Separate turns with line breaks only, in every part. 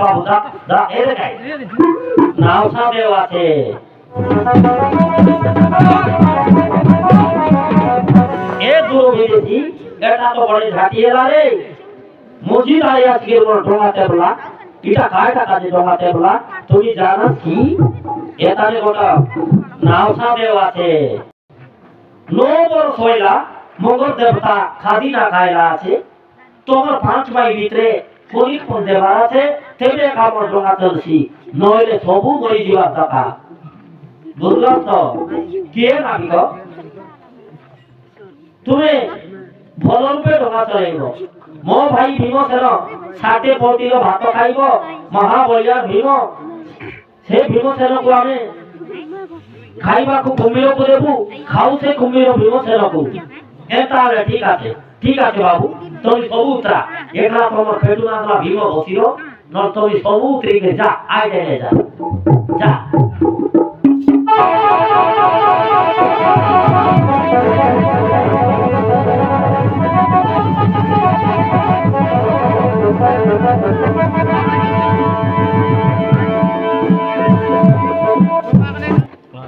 বাবু দা এই দেখাই নাও সাদেও আছে এ দূর হয়েছি এটা তো বড় ঝাঁটিয়েলা রে মজিদ আই আজকে বড় ঢোঙা তেবলা এটা কায় টাকা যে ঢোঙা তেবলা তুমি জানো কি এখানে গোটা নাও সাদেও আছে নোবর সয়লা মগর দেবতা খাদিনা খাইলা আছে তোমার 5 মাই ভিতরে ফরিদপুর দেবা আছে তেবে কাপড় ঢোঙা চলছি নইলে সবু মরি যাওয়ার কথা বুঝলাম তো কে নামিব তুমি ভলরূপে ঢোঙা চলাইব মো ভাই ভীমসেন সাথে পতির ভাত খাইব মহাবলীর ভীম সে ভীমসেনକୁ ଆମେ ଖାଇବାକୁ କୁମ୍ଭୀରକୁ ଦେବୁ ଖାଉ ସେ କୁମ୍ଭୀର ଭୀମସେନକୁ ଏନ୍ତା ହେଲେ ঠিক আছে বাবু তুমি ସବୁ ଉତରା ଏକଲା ତମର ପେଟୁ ନାଦଲା ଭୀମ ବସିବ ନହେଲେ তুমি ସବୁ ଉତରିକି ଯା ଆଇ ଦେଲେ ଯା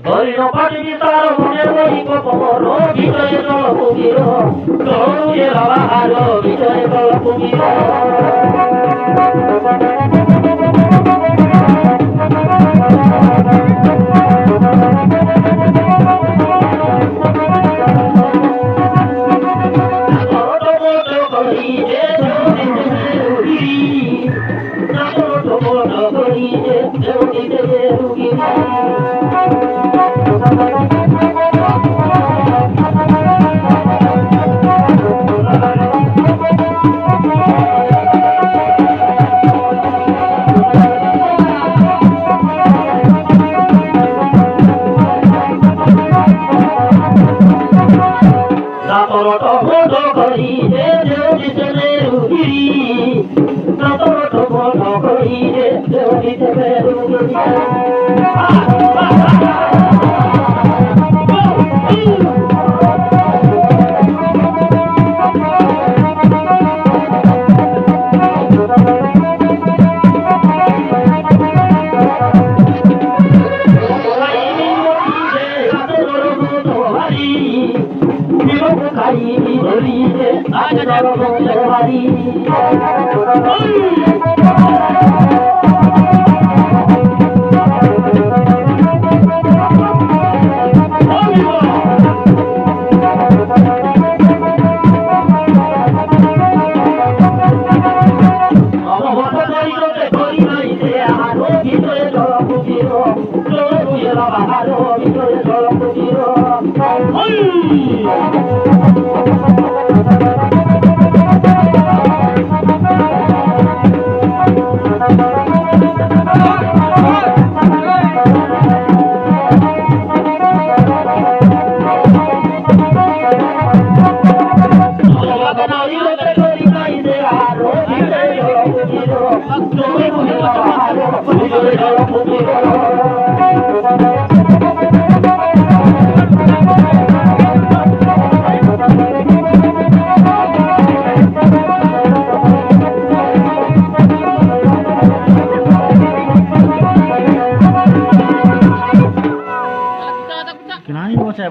হরিণ পাটি তার মনে রহিব পবন ভিতরে জল কুমির তরুয়ে বাবার ভিতরে জল কুমির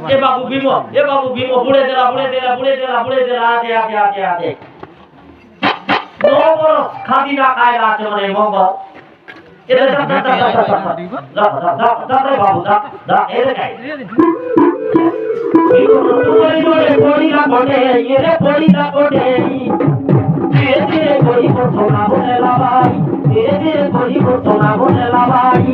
ए बाबू भीमो बुड़े देला आते मोबर खादिना खायला আছে মানে মোগল এটা দা বাবু দা এই দেখাই পড়িলা পড়ে এরে পড়িলা পড়ে ধীরে ধীরে করিব সোনা বলে লাভাই ধীরে ধীরে করিব সোনা বলে লাভাই